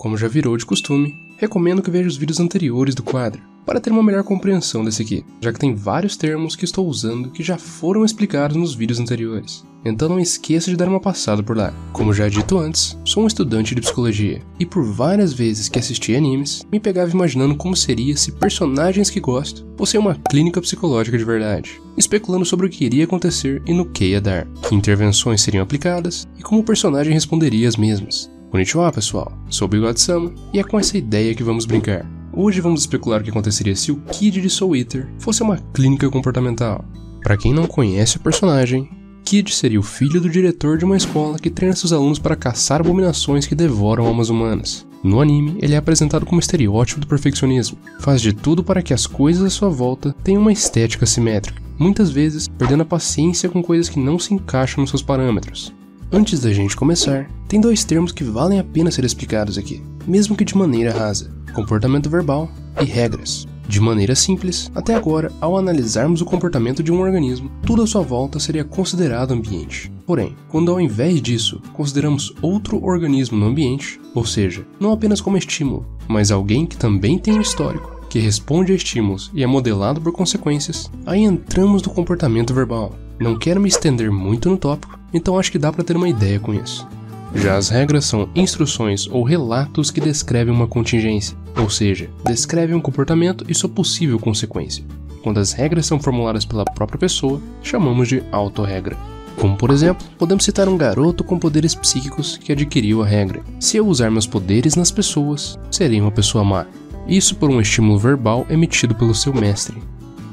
Como já virou de costume, recomendo que veja os vídeos anteriores do quadro, para ter uma melhor compreensão desse aqui, já que tem vários termos que estou usando que já foram explicados nos vídeos anteriores. Então não esqueça de dar uma passada por lá. Como já dito antes, sou um estudante de psicologia, e por várias vezes que assisti animes, me pegava imaginando como seria se personagens que gosto fossem uma clínica psicológica de verdade, especulando sobre o que iria acontecer e no que ia dar, que intervenções seriam aplicadas e como o personagem responderia às mesmas. Konnichiwa pessoal, sou o Bigode-sama e é com essa ideia que vamos brincar. Hoje vamos especular o que aconteceria se o Kid de Soul Eater fosse uma clínica comportamental. Para quem não conhece o personagem, Kid seria o filho do diretor de uma escola que treina seus alunos para caçar abominações que devoram almas humanas. No anime, ele é apresentado como estereótipo do perfeccionismo. Faz de tudo para que as coisas à sua volta tenham uma estética simétrica, muitas vezes perdendo a paciência com coisas que não se encaixam nos seus parâmetros. Antes da gente começar, tem dois termos que valem a pena ser explicados aqui, mesmo que de maneira rasa: comportamento verbal e regras. De maneira simples, até agora, ao analisarmos o comportamento de um organismo, tudo à sua volta seria considerado ambiente. Porém, quando ao invés disso, consideramos outro organismo no ambiente, ou seja, não apenas como estímulo, mas alguém que também tem um histórico, que responde a estímulos e é modelado por consequências, aí entramos no comportamento verbal. Não quero me estender muito no tópico, então acho que dá para ter uma ideia com isso. Já as regras são instruções ou relatos que descrevem uma contingência, ou seja, descrevem um comportamento e sua possível consequência. Quando as regras são formuladas pela própria pessoa, chamamos de autorregra. Como por exemplo, podemos citar um garoto com poderes psíquicos que adquiriu a regra: se eu usar meus poderes nas pessoas, serei uma pessoa má. Isso por um estímulo verbal emitido pelo seu mestre.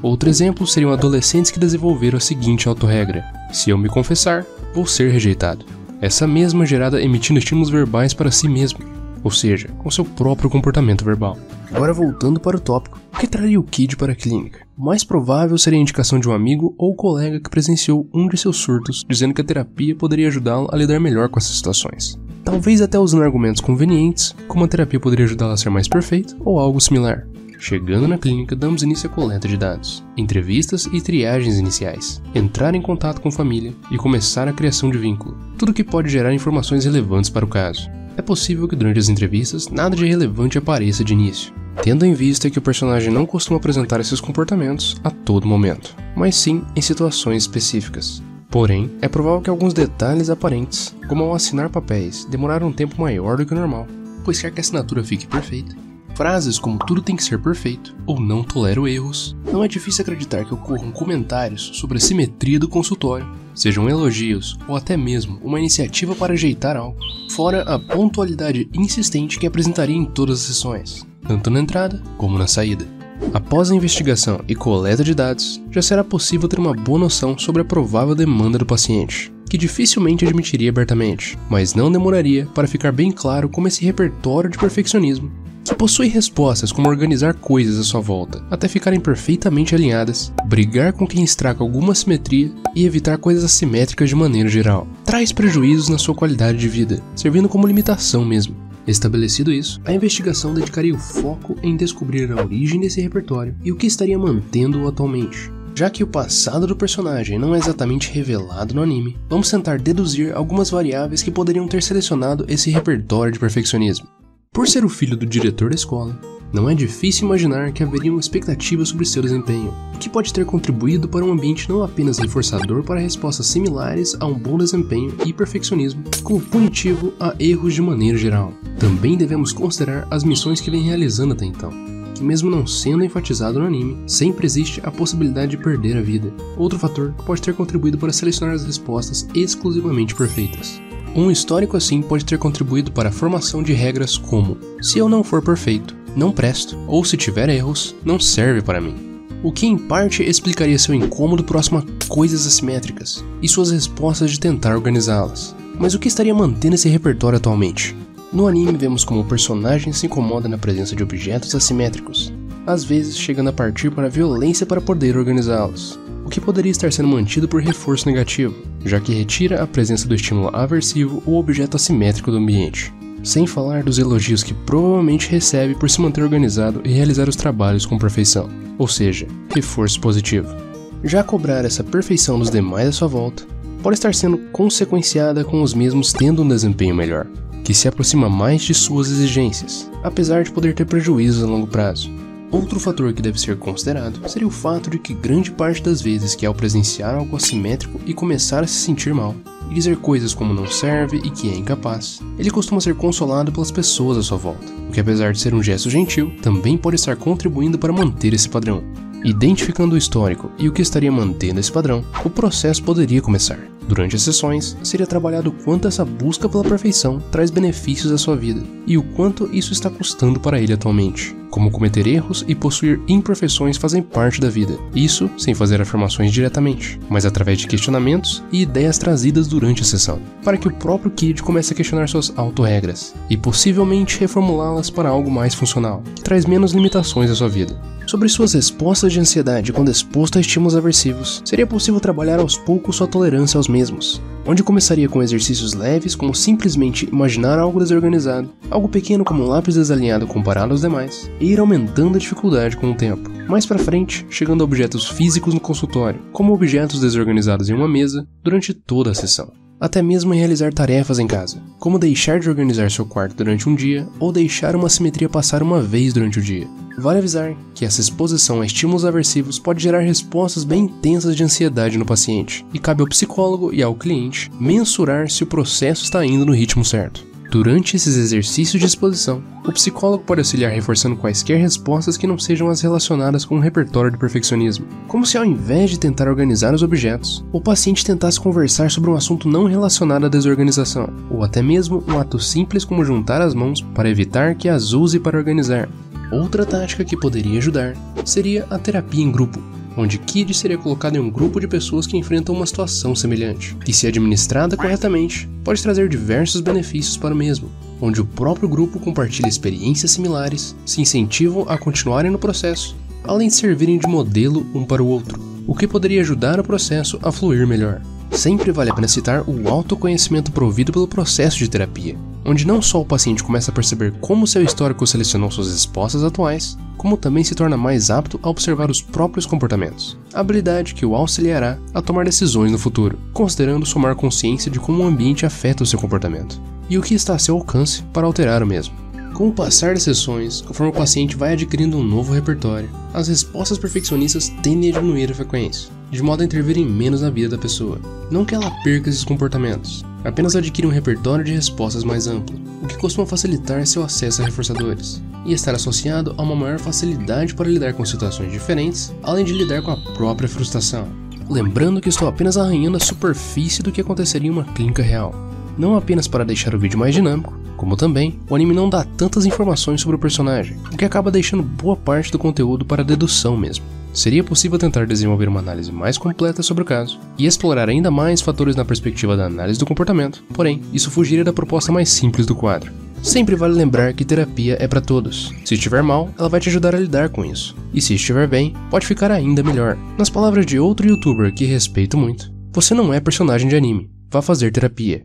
Outro exemplo seriam adolescentes que desenvolveram a seguinte autorregra: se eu me confessar, vou ser rejeitado. Essa mesma gerada emitindo estímulos verbais para si mesmo, ou seja, com seu próprio comportamento verbal. Agora voltando para o tópico, o que traria o Kid para a clínica? O mais provável seria a indicação de um amigo ou colega que presenciou um de seus surtos, dizendo que a terapia poderia ajudá-lo a lidar melhor com essas situações. Talvez até usando argumentos convenientes, como a terapia poderia ajudá-lo a ser mais perfeito, ou algo similar. Chegando na clínica, damos início à coleta de dados, entrevistas e triagens iniciais, entrar em contato com a família e começar a criação de vínculo, tudo que pode gerar informações relevantes para o caso. É possível que durante as entrevistas nada de relevante apareça de início, tendo em vista que o personagem não costuma apresentar esses comportamentos a todo momento, mas sim em situações específicas. Porém, é provável que alguns detalhes aparentes, como ao assinar papéis, demoraram um tempo maior do que o normal, pois quer que a assinatura fique perfeita. Frases como tudo tem que ser perfeito, ou não tolero erros, não é difícil acreditar que ocorram comentários sobre a simetria do consultório, sejam elogios ou até mesmo uma iniciativa para ajeitar algo, fora a pontualidade insistente que apresentaria em todas as sessões, tanto na entrada como na saída. Após a investigação e coleta de dados, já será possível ter uma boa noção sobre a provável demanda do paciente, que dificilmente admitiria abertamente, mas não demoraria para ficar bem claro como esse repertório de perfeccionismo, que possui respostas como organizar coisas à sua volta, até ficarem perfeitamente alinhadas, brigar com quem estraga alguma simetria e evitar coisas assimétricas de maneira geral, traz prejuízos na sua qualidade de vida, servindo como limitação mesmo. Estabelecido isso, a investigação dedicaria o foco em descobrir a origem desse repertório e o que estaria mantendo-o atualmente. Já que o passado do personagem não é exatamente revelado no anime, vamos tentar deduzir algumas variáveis que poderiam ter selecionado esse repertório de perfeccionismo. Por ser o filho do diretor da escola, não é difícil imaginar que haveria uma expectativa sobre seu desempenho, o que pode ter contribuído para um ambiente não apenas reforçador para respostas similares a um bom desempenho e perfeccionismo, como punitivo a erros de maneira geral. Também devemos considerar as missões que vem realizando até então, que mesmo não sendo enfatizado no anime, sempre existe a possibilidade de perder a vida, outro fator que pode ter contribuído para selecionar as respostas exclusivamente perfeitas. Um histórico assim pode ter contribuído para a formação de regras como: se eu não for perfeito, não presto, ou se tiver erros, não serve para mim. O que em parte explicaria seu incômodo próximo a coisas assimétricas e suas respostas de tentar organizá-las. Mas o que estaria mantendo esse repertório atualmente? No anime vemos como o personagem se incomoda na presença de objetos assimétricos, às vezes chegando a partir para a violência para poder organizá-los, o que poderia estar sendo mantido por reforço negativo, já que retira a presença do estímulo aversivo ou objeto assimétrico do ambiente, sem falar dos elogios que provavelmente recebe por se manter organizado e realizar os trabalhos com perfeição, ou seja, reforço positivo. Já cobrar essa perfeição dos demais à sua volta pode estar sendo consequenciada com os mesmos tendo um desempenho melhor, que se aproxima mais de suas exigências, apesar de poder ter prejuízos a longo prazo. Outro fator que deve ser considerado seria o fato de que grande parte das vezes que ao presenciar algo assimétrico e começar a se sentir mal, e dizer coisas como não serve e que é incapaz, ele costuma ser consolado pelas pessoas à sua volta, o que apesar de ser um gesto gentil, também pode estar contribuindo para manter esse padrão. Identificando o histórico e o que estaria mantendo esse padrão, o processo poderia começar. Durante as sessões, seria trabalhado o quanto essa busca pela perfeição traz benefícios à sua vida, e o quanto isso está custando para ele atualmente. Como cometer erros e possuir imperfeições fazem parte da vida, isso sem fazer afirmações diretamente, mas através de questionamentos e ideias trazidas durante a sessão, para que o próprio Kid comece a questionar suas autorregras, e possivelmente reformulá-las para algo mais funcional, que traz menos limitações à sua vida. Sobre suas respostas de ansiedade quando exposto a estímulos aversivos, seria possível trabalhar aos poucos sua tolerância aos mesmos, onde começaria com exercícios leves como simplesmente imaginar algo desorganizado, algo pequeno como um lápis desalinhado comparado aos demais, e ir aumentando a dificuldade com o tempo. Mais pra frente, chegando a objetos físicos no consultório, como objetos desorganizados em uma mesa, durante toda a sessão. Até mesmo em realizar tarefas em casa, como deixar de organizar seu quarto durante um dia ou deixar uma assimetria passar uma vez durante o dia. Vale avisar que essa exposição a estímulos aversivos pode gerar respostas bem intensas de ansiedade no paciente, e cabe ao psicólogo e ao cliente mensurar se o processo está indo no ritmo certo. Durante esses exercícios de exposição, o psicólogo pode auxiliar reforçando quaisquer respostas que não sejam as relacionadas com um repertório de perfeccionismo, como se ao invés de tentar organizar os objetos, o paciente tentasse conversar sobre um assunto não relacionado à desorganização, ou até mesmo um ato simples como juntar as mãos para evitar que as use para organizar. Outra tática que poderia ajudar seria a terapia em grupo, onde Kid seria colocado em um grupo de pessoas que enfrentam uma situação semelhante, que se administrada corretamente, pode trazer diversos benefícios para o mesmo, onde o próprio grupo compartilha experiências similares, se incentivam a continuarem no processo, além de servirem de modelo um para o outro, o que poderia ajudar o processo a fluir melhor. Sempre vale a pena citar o autoconhecimento provido pelo processo de terapia, onde não só o paciente começa a perceber como seu histórico selecionou suas respostas atuais, como também se torna mais apto a observar os próprios comportamentos, habilidade que o auxiliará a tomar decisões no futuro, considerando somar consciência de como o ambiente afeta o seu comportamento, e o que está a seu alcance para alterar o mesmo. Com o passar das sessões, conforme o paciente vai adquirindo um novo repertório, as respostas perfeccionistas tendem a diminuir a frequência, de modo a intervirem menos na vida da pessoa. Não que ela perca esses comportamentos, apenas adquire um repertório de respostas mais amplo, o que costuma facilitar seu acesso a reforçadores, e estar associado a uma maior facilidade para lidar com situações diferentes, além de lidar com a própria frustração. Lembrando que estou apenas arranhando a superfície do que aconteceria em uma clínica real, não apenas para deixar o vídeo mais dinâmico, como também o anime não dá tantas informações sobre o personagem, o que acaba deixando boa parte do conteúdo para dedução mesmo. Seria possível tentar desenvolver uma análise mais completa sobre o caso e explorar ainda mais fatores na perspectiva da análise do comportamento, porém, isso fugiria da proposta mais simples do quadro. Sempre vale lembrar que terapia é para todos. Se estiver mal, ela vai te ajudar a lidar com isso, e se estiver bem, pode ficar ainda melhor. Nas palavras de outro youtuber que respeito muito, você não é personagem de anime, vá fazer terapia.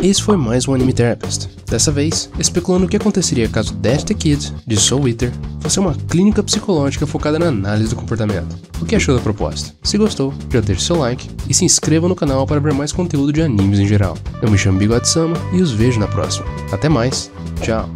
Esse foi mais um Anime Therapist, dessa vez especulando o que aconteceria caso Death the Kid, de Soul Eater, fosse uma clínica psicológica focada na análise do comportamento. O que achou da proposta? Se gostou, já deixe seu like e se inscreva no canal para ver mais conteúdo de animes em geral. Eu me chamo Bigode Sama e os vejo na próxima. Até mais, tchau!